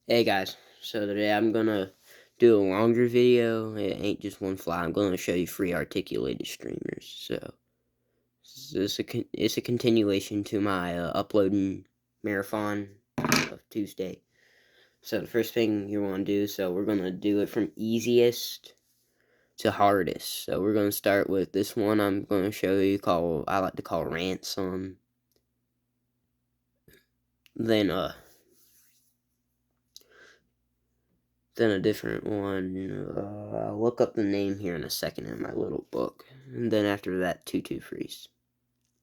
Hey guys, so today I'm gonna do a longer video. It ain't just one fly. I'm gonna show you free articulated streamers. So it's a continuation to my uploading marathon of Tuesday. So the first thing you want to do, so we're gonna do it from easiest to hardest. So we're gonna start with this one. I'm gonna show you I like to call ransom. Then Then a different one. I'll look up the name here in a second in my little book. And then after that, tutu freeze.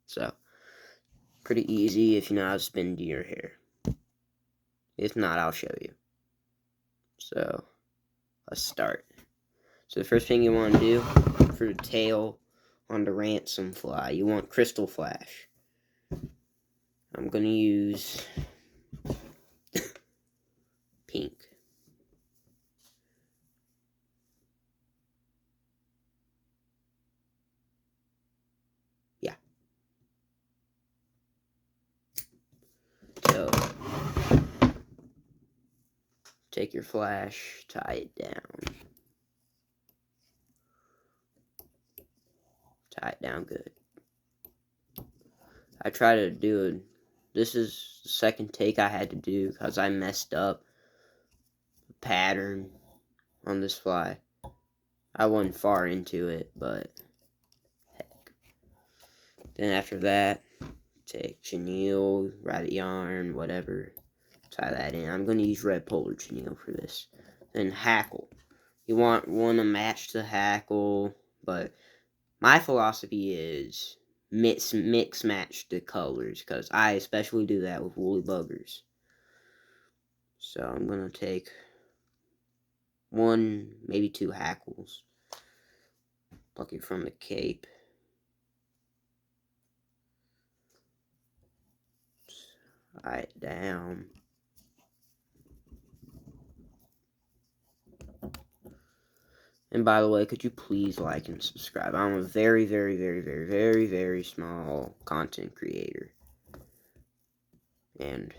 So, pretty easy if you know how to spin deer hair. If not, I'll show you. So, let's start. So the first thing you want to do for the tail on the ransom fly, you want crystal flash. I'm going to use pink. Yeah. So, take your flash, tie it down. Tie it down good. I try to do it. This is the second take I had to do because I messed up the pattern on this fly. I wasn't far into it, but heck. Then after that, take chenille, rabbit yarn, whatever, tie that in. I'm going to use red polar chenille for this. Then hackle. You want one to match the hackle, but my philosophy is mix match the colors, because I especially do that with woolly buggers. So I'm gonna take one, maybe two hackles, pluck it from the cape, tie it down. And by the way, could you please like and subscribe? I'm a very, very, very, very, very, very small content creator. And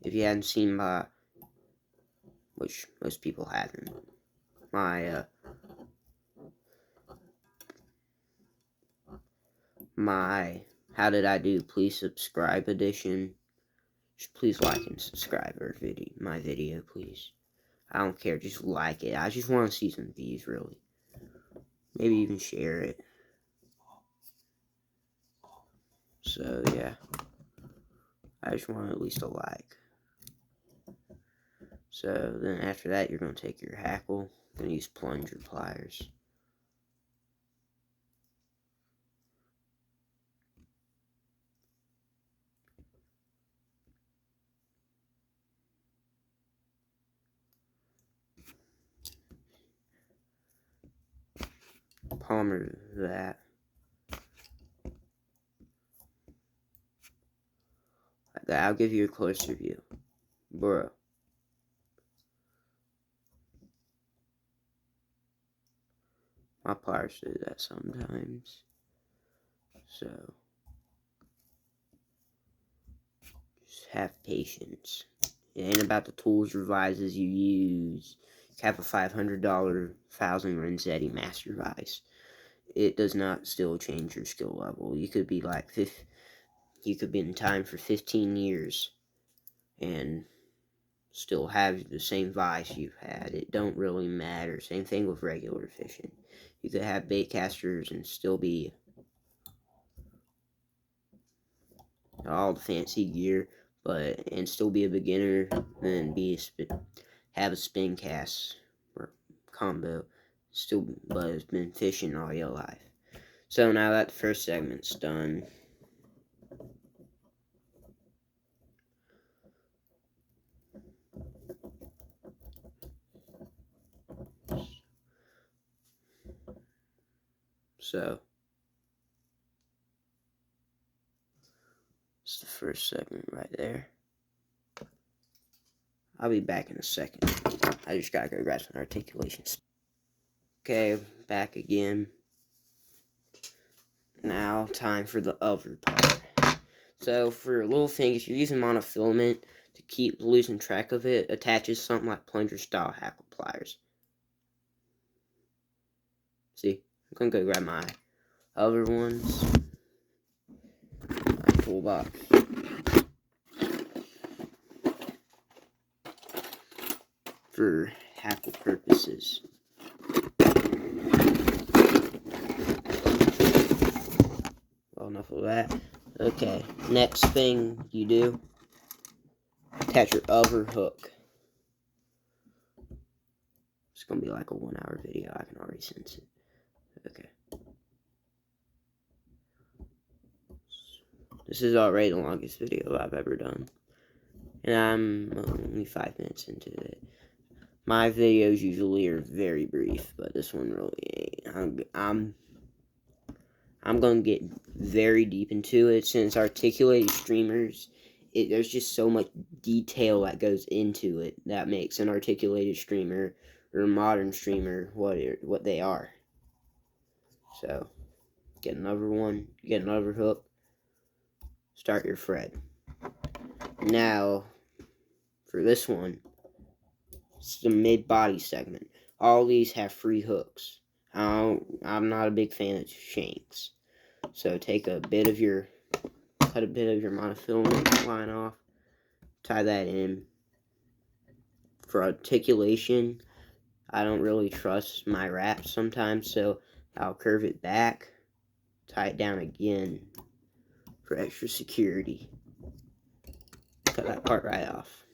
if you hadn't seen which most people haven't, my How Did I Do Please Subscribe edition, just please like and subscribe my video, please. I don't care, just like it. I just want to see some views, really. Maybe even share it. So, yeah. I just want at least a like. So, then after that, you're going to take your hackle. I'm going to use plunger pliers. Palmer that. Like that. I'll give you a closer view. Bro. My pliers do that sometimes. So, just have patience. It ain't about the tools or vices you use. You have a $500 Thousand Renzetti Master Vice. It does not still change your skill level. You could be like you could be in time for 15 years and still have the same vice you've had. It don't really matter. Same thing with regular fishing. You could have bait casters and still be all the fancy gear, and still be a beginner, and have a spin cast or combo, but it's been fishing all your life. So now that the first segment's done, so it's the first segment right there. I'll be back in a second. I just gotta go grab some articulations. Okay, back again. Now, time for the other part. So for a little thing, if you're using monofilament to keep losing track of it, attaches something like plunger style hackle pliers. See, I'm gonna go grab my other ones. My toolbox. For hackle purposes. Well, enough of that. Okay, next thing you do, attach your other hook. It's gonna be like a 1 hour video, I can already sense it. Okay. This is already the longest video I've ever done. And I'm only 5 minutes into it. My videos usually are very brief, but this one really ain't. I'm gonna get very deep into it since articulated streamers. There's just so much detail that goes into it that makes an articulated streamer or a modern streamer what they are. So, get another one, get another hook, start your thread. Now, for this one, it's the mid-body segment. All these have 3 hooks. I'm not a big fan of shanks. So take cut a bit of your monofilament line off, tie that in. For articulation, I don't really trust my wraps sometimes, so I'll curve it back, tie it down again for extra security. Cut that part right off.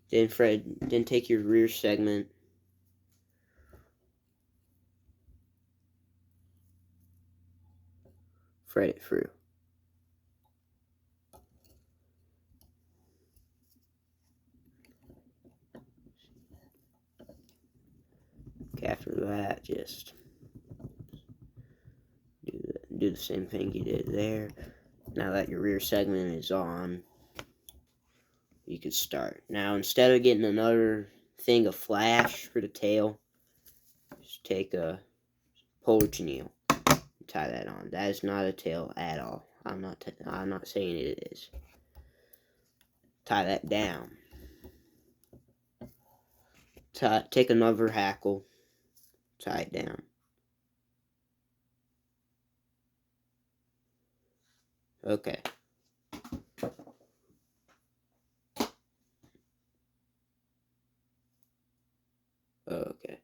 Then take your rear segment, thread it through. Okay, after that, just do the same thing you did there. Now that your rear segment is on, you can start. Now, instead of getting another thing of flash for the tail, just take a polar chenille and tie that on. That is not a tail at all. I'm not saying it is. Tie that down. Take another hackle, tie it down. Okay. Okay.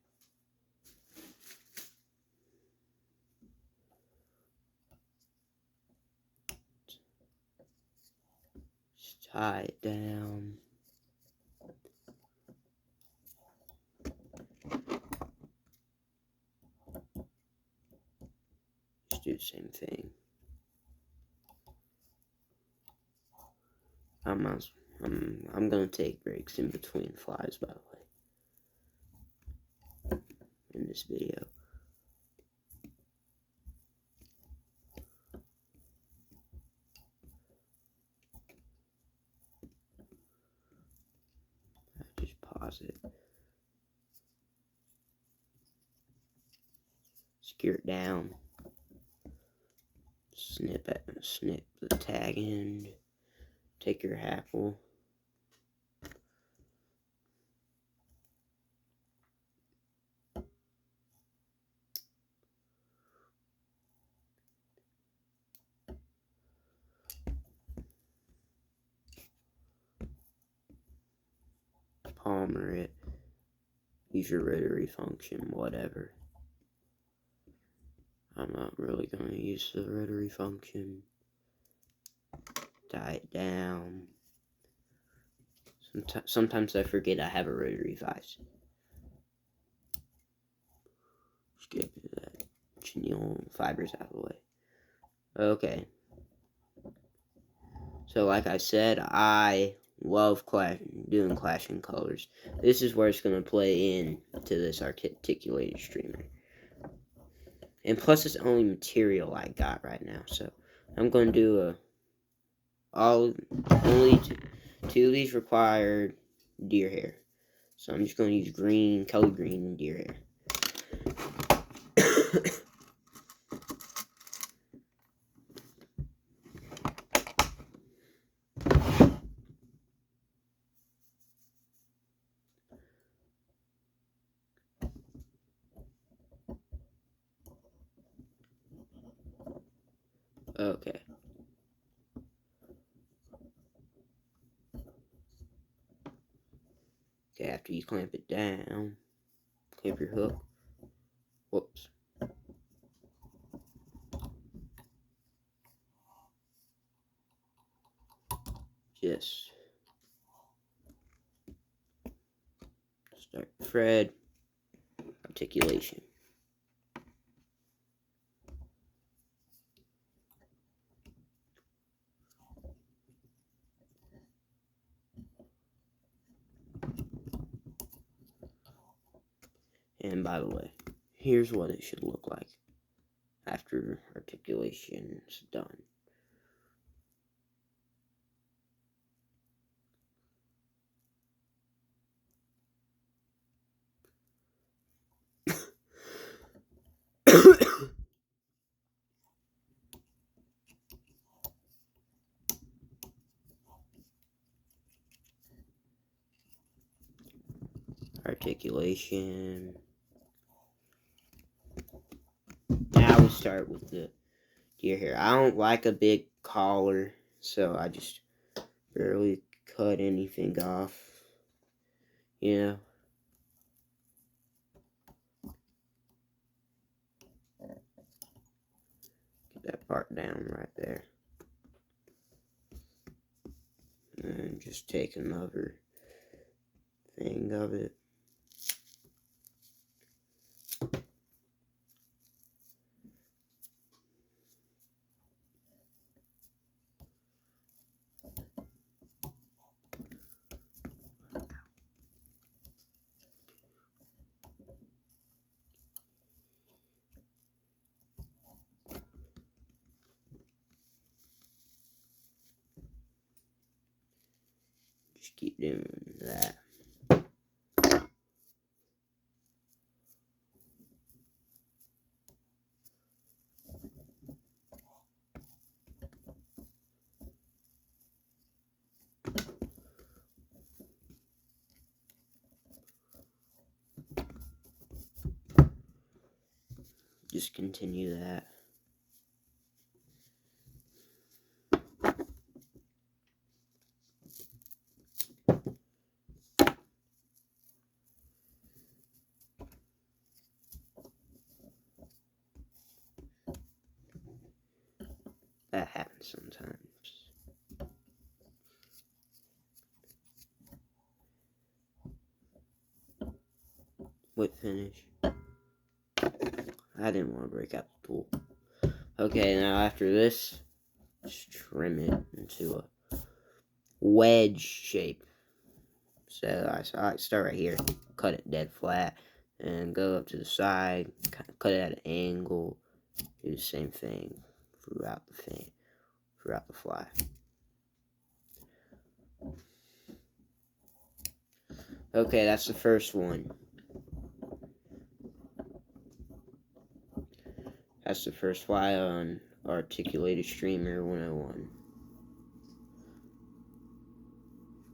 Just tie it down. Just do the same thing. I'm gonna take breaks in between flies, by the way, in this video. I just pause it. Secure it down. Snip the tag end. Take your hackle. Palmer it. Use your rotary function, whatever. I'm not really going to use the rotary function. Tie it down. Sometimes I forget I have a rotary vise. Just get that chenille fibers out of the way. Okay. So like I said, I love doing clashing colors. This is where it's going to play into this articulated streamer. And plus it's the only material I got right now. So I'm going to do only two of these require deer hair. So I'm just going to use green, color green, and deer hair. Okay. Okay, after you clamp it down, clamp your hook. Whoops. Just start thread, articulation. And by the way, here's what it should look like after articulation's done. Articulation. Now we start with the deer hair. I don't like a big collar, so I just barely cut anything off. You know. Get that part down right there. And just take another thing of it. Just keep doing that. Just continue that. That happens sometimes. Whip finish. I didn't want to break out the tool. Okay, now after this, just trim it into a wedge shape. So I start right here, cut it dead flat, and go up to the side, cut it at an angle. Do the same thing throughout the fly. Okay, that's the first one. That's the first fly on Articulated Streamer 101.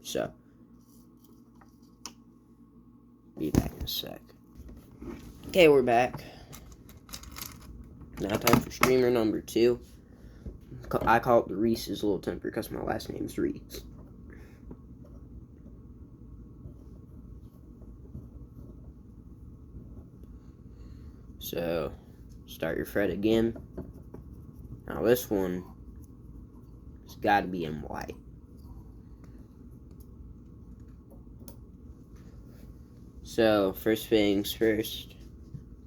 So, be back in a sec. Okay, we're back. Now time for streamer number 2. I call it the Reese's Little Temper because my last name's Reese. So, start your thread again. Now this one has got to be in white. So, first things first,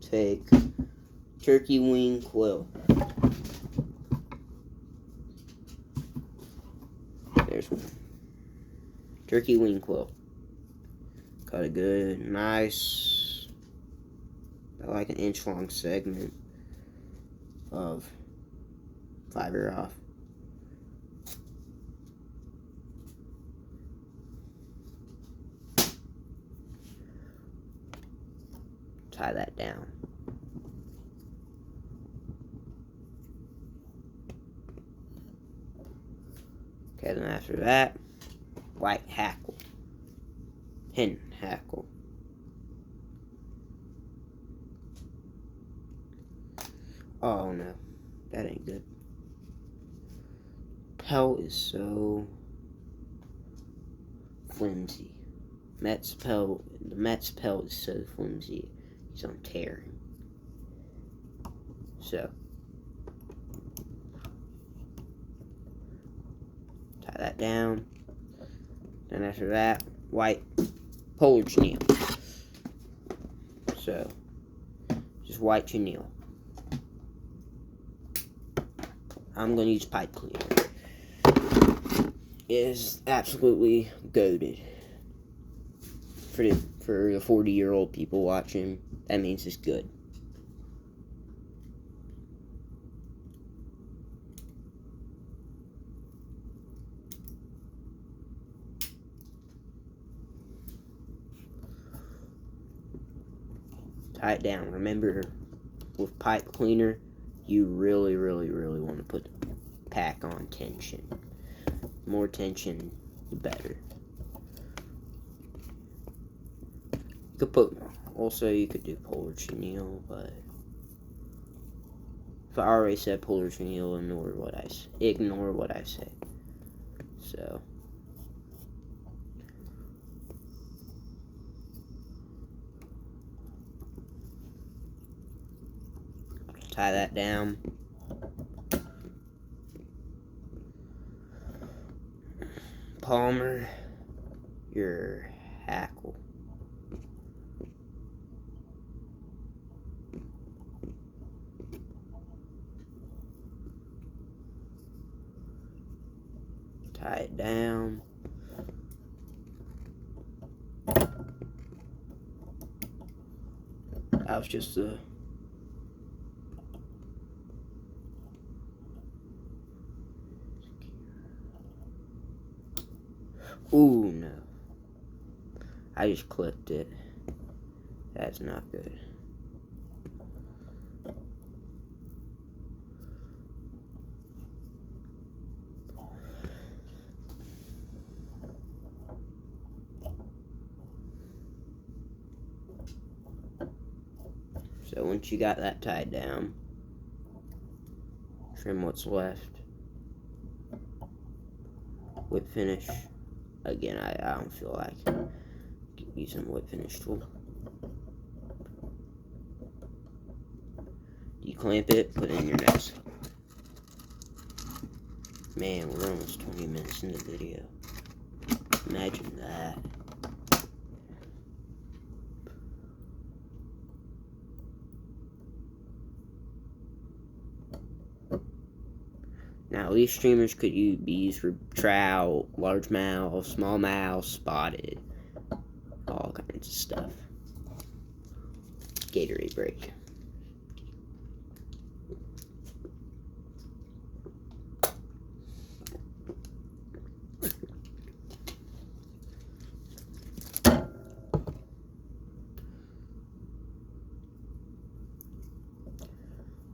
take turkey wing quill. There's one. Turkey wing quill. Cut a good, nice, like an inch long segment of fiber off. Tie that down. Okay, then after that, white hackle. Hen hackle. Oh no, that ain't good. pelt is so flimsy. The Met's pelt is so flimsy. He's on tearing. So tie that down. Then after that, white polar chenille. So just white chenille. I'm gonna use pipe cleaner. It is absolutely goated. For the 40-year-old people watching, that means it's good. Tie it down. Remember, with pipe cleaner, you really want to put the pack on tension. The more tension, the better. You could do polar chenille, but if I already said polar chenille, ignore what I say. So tie that down. Palmer your hackle. Tie it down. That was just a ooh, no. I just clipped it. That's not good. So once you got that tied down, trim what's left. Whip finish. Again, I don't feel like using whip finish tool. You clamp it, put it in your nose. Man, we're almost 20 minutes into the video. Imagine that. Now, these streamers could be used for trout, largemouth, smallmouth, spotted, all kinds of stuff. Gatorade break.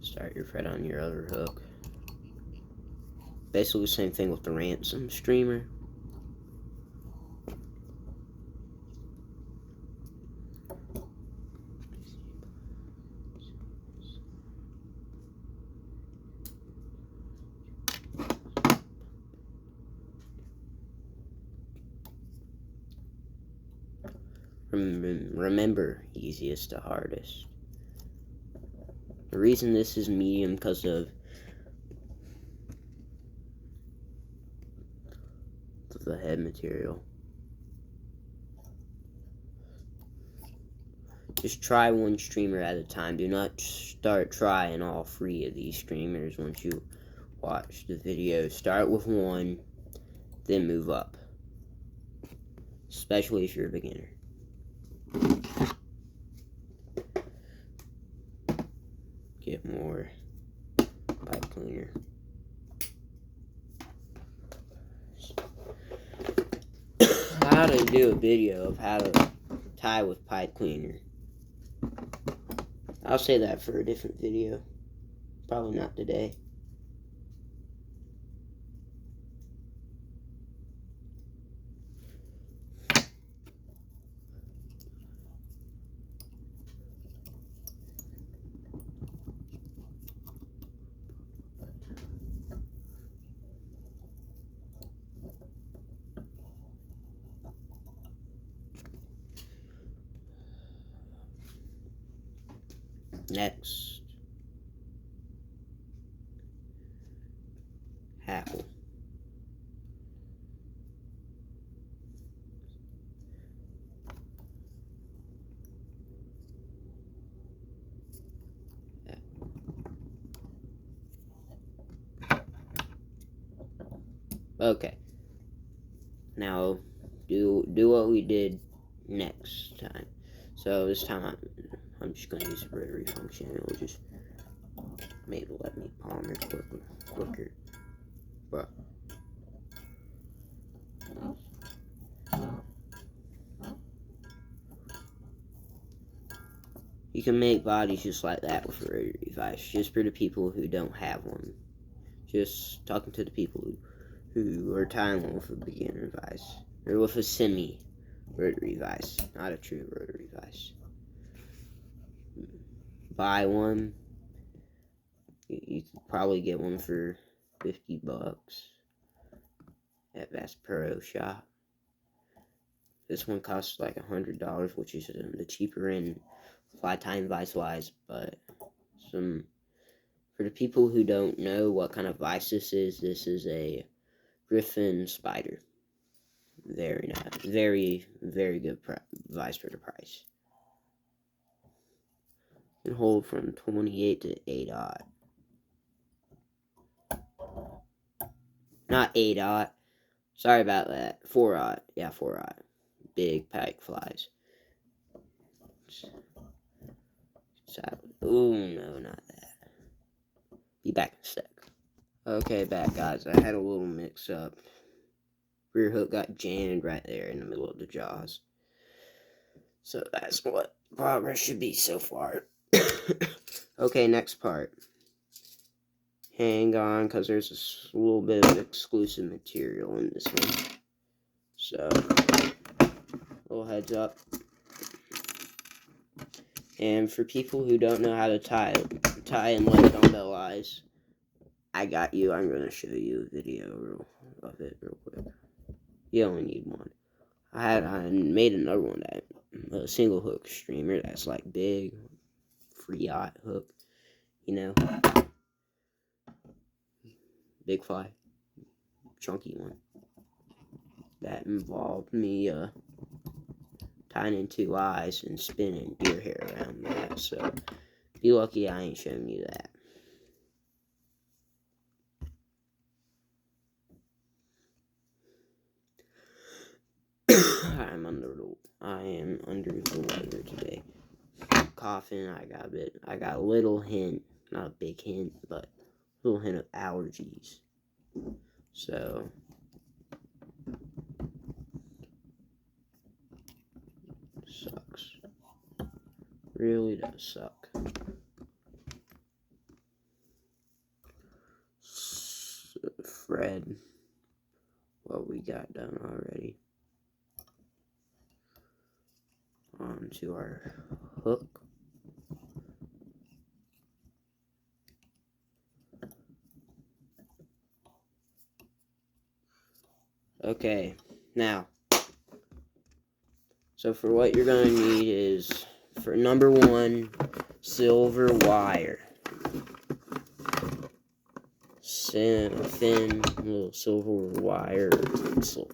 Start your thread on your other hook. Basically the same thing with the ransom streamer. Remember, easiest to hardest. The reason this is medium because of the head material. Just try one streamer at a time. Do not start trying all 3 of these streamers once you watch the video. Start with one, then move up. Especially if you're a beginner. Get more pipe cleaner. How to do a video of how to tie with pipe cleaner. I'll say that for a different video. Probably not today. Next, hackle. Okay. Now, do what we did next time. So this time I'm just gonna use the rotary function. It will just maybe let me palm it quicker. But you can make bodies just like that with a rotary device, just for the people who don't have one. Just talking to the people who are tying one with a beginner device, or with a semi-rotary device, not a true rotary device. Buy one. You could probably get one for $50 at Bass Pro Shop. This one costs like $100, which is the cheaper end fly tying device wise. But for the people who don't know what kind of vice this is a Griffin Spider. Very nice, very good vice for the price. Can hold from 28 to 8/0. Not 8/0. Sorry about that. 4/0. Yeah, 4/0. Big pike flies. Oh no, not that. Be back in a sec. Okay, back guys. I had a little mix up. Rear hook got jammed right there in the middle of the jaws. So that's what progress should be so far. Okay, next part. Hang on, because there's a little bit of exclusive material in this one. So, little heads up. And for people who don't know how to tie and let dumbbell eyes, I got you. I'm going to show you a video of it real quick. You only need one. I made another one, that a single hook streamer that's like big, free yacht hook, you know, big fly, chunky one. That involved me tying in 2 eyes and spinning deer hair around that. So be lucky I ain't showing you that. I am under the weather today. Coughing. I got a little hint, not a big hint, but a little hint of allergies. So sucks. Really does suck. Fred, what we got done already. Onto our hook. Okay, now, so for what you're going to need is, for number 1, silver wire. Thin little silver wire tinsel.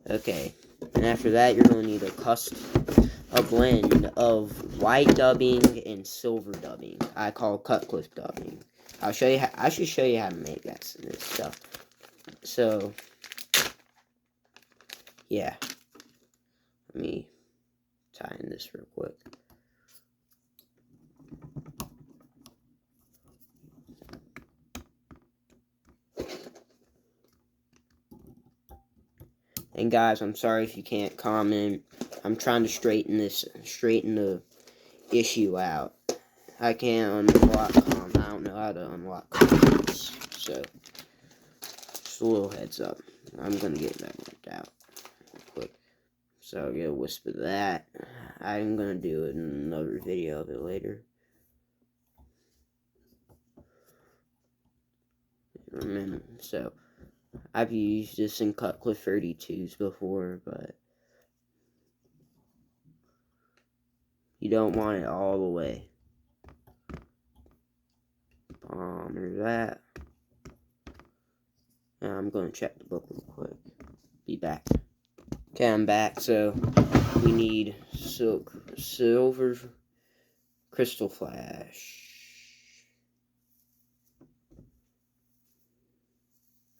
Okay, and after that you're going to need a blend of white dubbing and silver dubbing. I call Cutcliffe dubbing. I should show you how to make this stuff. So yeah, let me tie in this real quick. And guys, I'm sorry if you can't comment. I'm trying to straighten the issue out. I can't unlock comments. I don't know how to unlock comments. So, just a little heads up. I'm gonna get that worked out real quick. So I'll get a wisp of that. I'm gonna do another video of it later. Remember, so I've used this in Cutcliffe 32s before, but you don't want it all the way. There's that. Now I'm going to check the book real quick. Be back. Okay, I'm back. So we need silver crystal flash.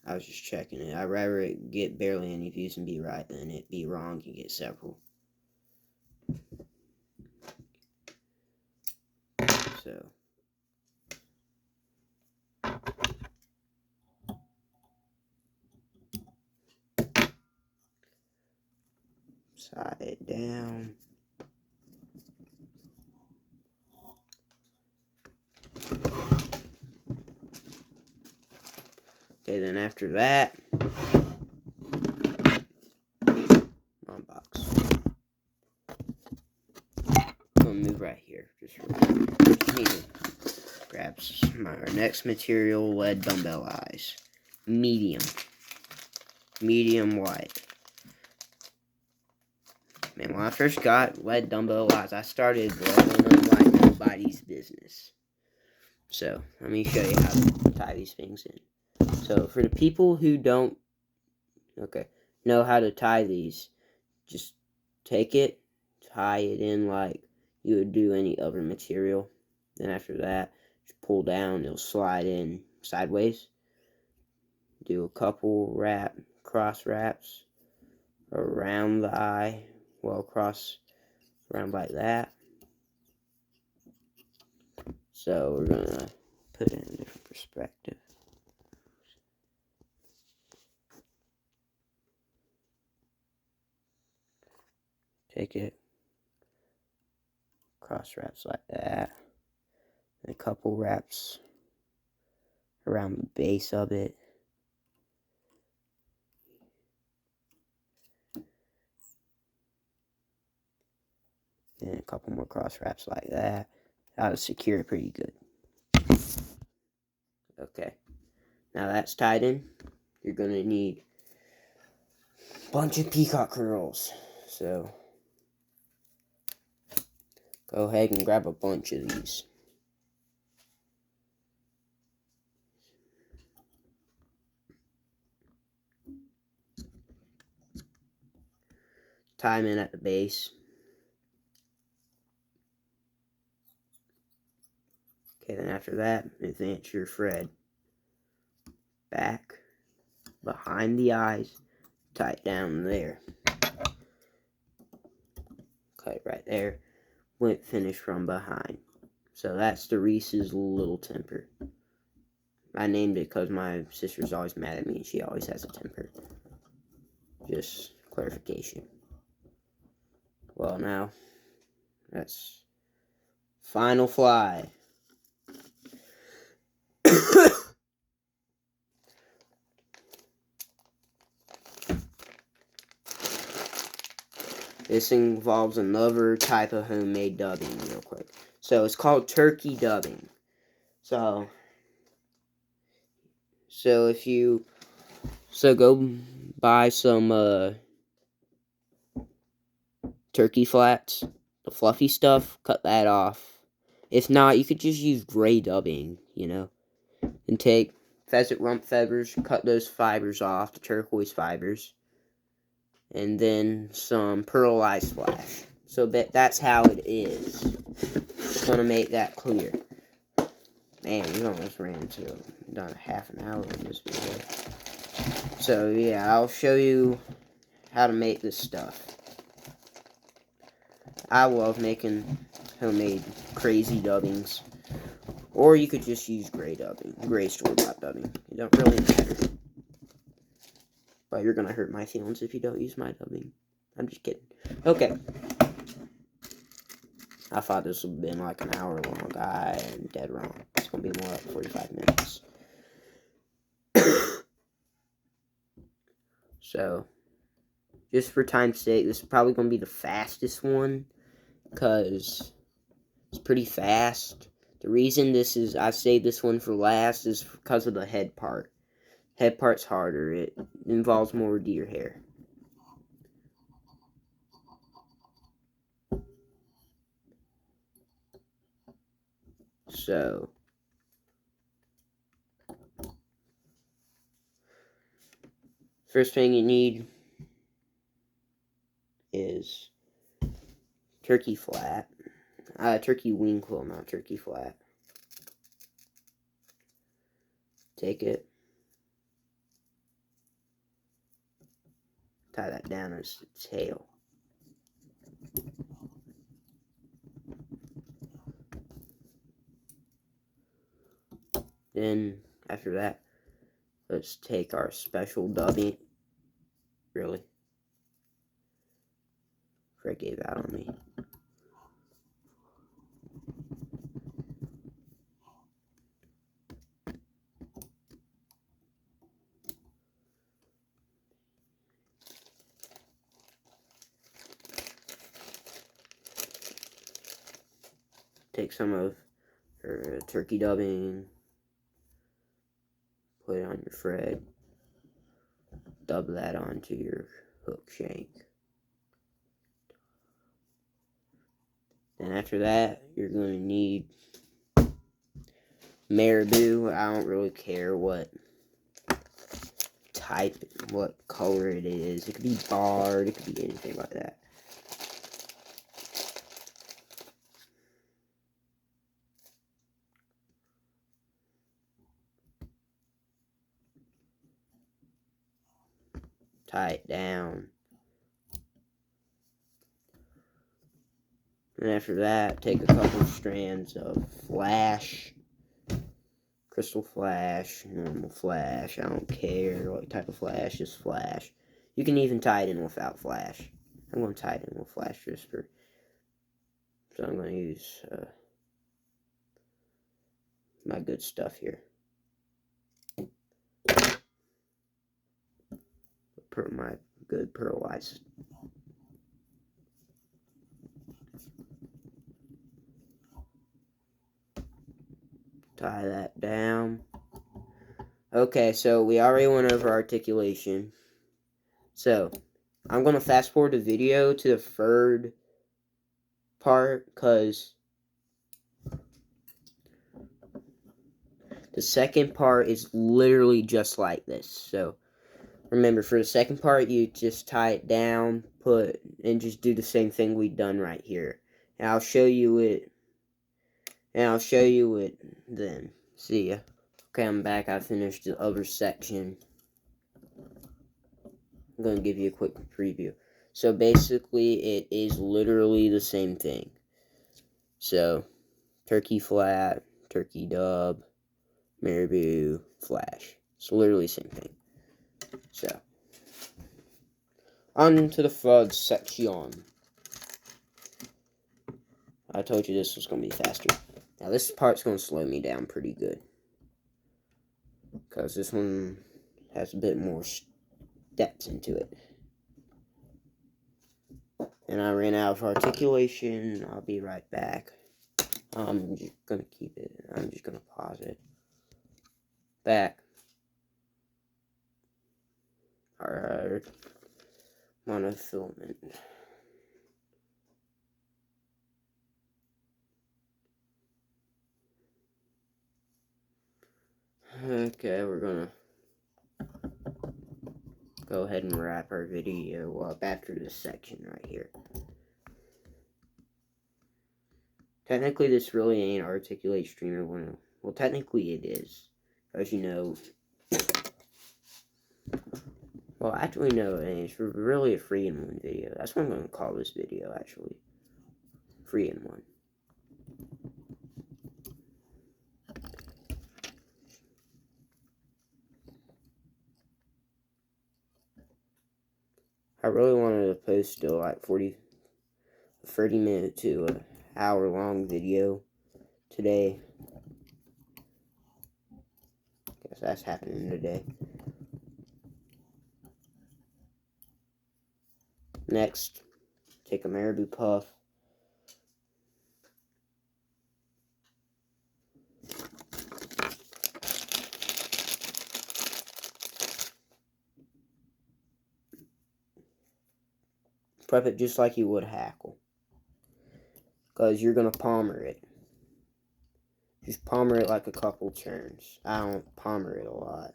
I was just checking it. I'd rather it get barely any views and be right than it be wrong and get several. So. Side it down. Okay, then after that, unbox. I'm gonna move right here. Just need to grab our next material, lead dumbbell eyes. Medium white. Man, when I first got lead dumbbell eyes, I started blowing them like nobody's business. So, let me show you how to tie these things in. So, for the people who don't know how to tie these, just take it, tie it in like you would do any other material. Then after that, just pull down, it'll slide in sideways. Do a couple cross wraps around the eye, cross around like that. So we're gonna put it in a different perspective. Take it, cross wraps like that, and a couple wraps around the base of it. And a couple more cross wraps like that. That'll secure it pretty good. Okay, now that's tied in. You're gonna need a bunch of peacock curls. So go ahead and grab a bunch of these. Tie them in at the base. Okay, then after that, advance your thread back behind the eyes, tie it down there. Cut it right there. Went finish from behind. So that's the Reese's Little Temper. I named it because my sister's always mad at me and she always has a temper. Just clarification. Well, now, that's final fly. This involves another type of homemade dubbing real quick. So it's called turkey dubbing. So if you go buy some turkey flats, the fluffy stuff, cut that off. If not, you could just use gray dubbing, and take pheasant rump feathers, cut those fibers off, the turquoise fibers, and then some pearlized flash. So that's how it is. Just want to make that clear. Man, we almost ran into done half an hour on this video. So yeah, I'll show you how to make this stuff. I love making homemade crazy dubbings. Or you could just use gray dubbing. Gray store-bought dubbing. It don't really matter. But you're gonna hurt my feelings if you don't use my dubbing. I'm just kidding. Okay. I thought this would have been like an hour long. I am dead wrong. It's gonna be more like 45 minutes. So, just for time's sake, this is probably gonna be the fastest one. Because it's pretty fast. The reason I saved this one for last is because of the head part. Head part's harder. It involves more deer hair. So, First thing you need is turkey flat. Turkey wing quill, not turkey flat. Take it. Tie that down as the tail. Then, after that, let's take our special dubbing. Really? Fred gave out on me. Take some of her turkey dubbing, put it on your Fred, dub that onto your hook shank. Then after that, you're going to need marabou. I don't really care what type, what color it is. It could be barred, it could be anything like that. Tie it down. And after that, take a couple strands of flash, crystal flash, normal flash, I don't care what type of flash, just flash. You can even tie it in without flash. I'm going to tie it in with flash just for, so I'm going to use my good stuff here. My good pearlized. Tie that down. Okay, so we already went over articulation. So, I'm going to fast forward the video to the third part, because the second part is literally just like this. So, remember, for the second part, you just tie it down, and just do the same thing we've done right here. And I'll show you it then. See ya. Okay, I'm back. I finished the other section. I'm going to give you a quick preview. So basically, it is literally the same thing. So, turkey flat, turkey dub, marabou, flash. It's literally the same thing. So, on to the third section. I told you this was going to be faster. Now, this part's going to slow me down pretty good, because this one has a bit more steps into it. And I ran out of articulation. I'll be right back. I'm just going to keep it. I'm just going to pause it. Back. Alright. Monofilament. Okay, we're gonna go ahead and wrap our video up after this section right here. Technically, this really ain't Articulate Streamer 1. Well, technically it is. As you know. Well, actually, no, it ain't. It's really a 3-in-1 video. That's what I'm going to call this video, actually. 3-in-1. I really wanted to post a like 30-minute to an hour-long video today. Guess that's happening today. Next, take a marabou puff. Prep it just like you would hackle. Because you're going to palmer it. Just palmer it like a couple turns. I don't palmer it a lot.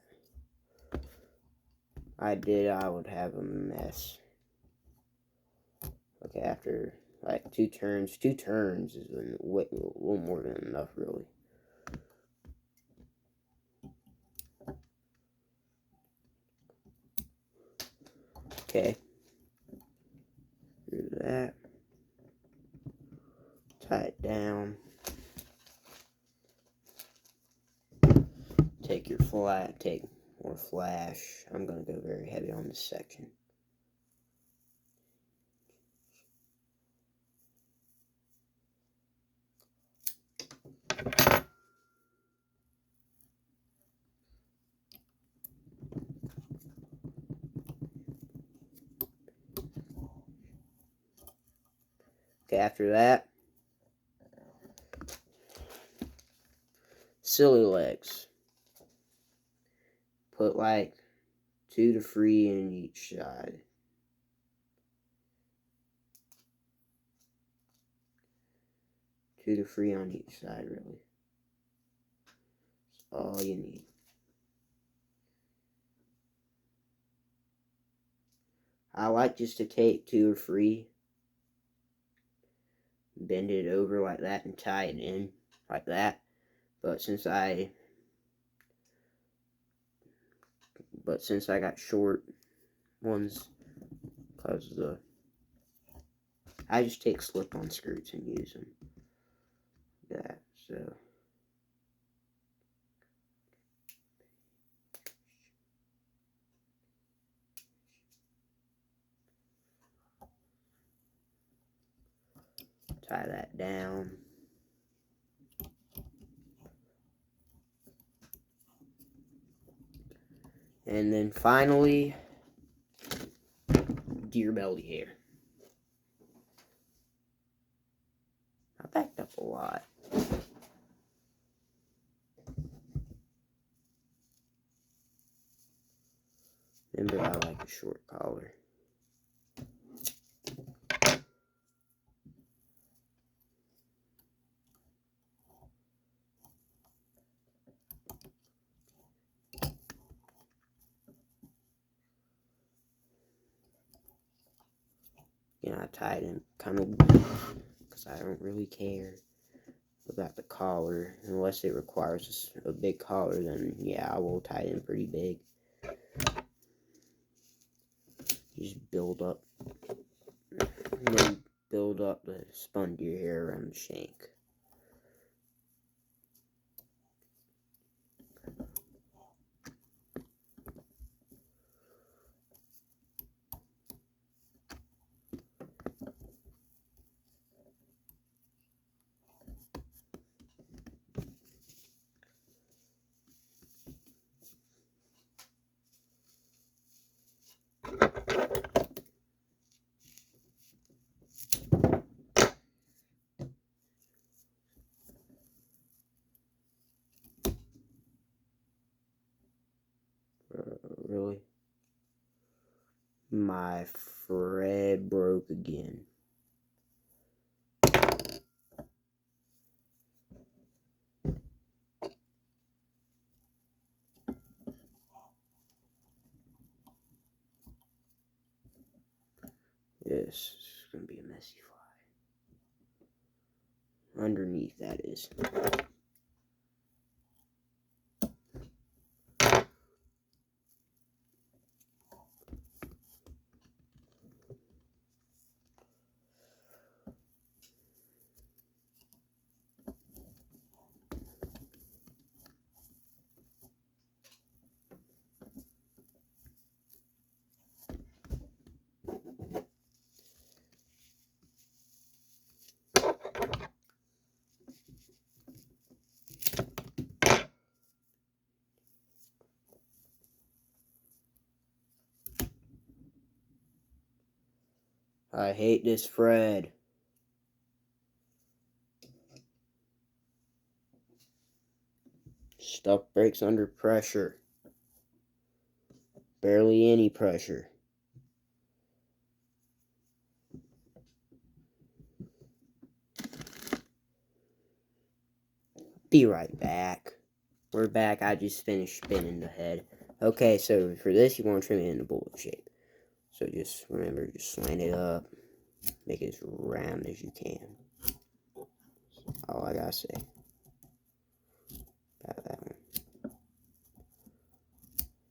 I would have a mess. Okay, after like 2 turns is a little more than enough, really. Okay, do that. Tie it down. Take your flat, take more flash. I'm going to go very heavy on this section. Okay, after that, silly legs. Put like 2 to 3 in each side. Two to three on each side, really. That's all you need. I like just to take 2 or 3, bend it over like that, and tie it in like that. But since I got short ones, because I just take slip-on skirts and use them. That so. Tie that down. And then finally, deer belly hair. I backed up a lot. Remember, I like a short collar. I tied in kind of because I don't really care about the collar unless it requires a big collar. Then yeah, I will tie it in pretty big. Just build up the spun deer hair around the shank. Really? My thread broke again. This is going to be a messy fly. Underneath, that is. I hate this thread. Stuff breaks under pressure. Barely any pressure. Be right back. We're back. I just finished spinning the head. Okay, so for this, you want to trim it in a bullet shape. So just remember, just line it up, make it as round as you can. All I gotta say about that one.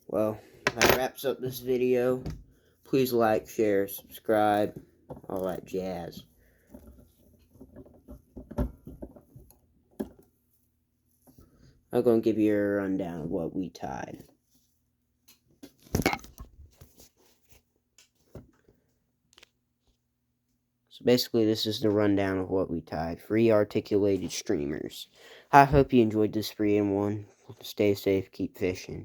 Well, that wraps up this video. Please like, share, subscribe, all that jazz. I'm going to give you a rundown of what we tied. So basically, this is the rundown of what we tied. Free articulated streamers. I hope you enjoyed this 3-in-1. Stay safe, keep fishing.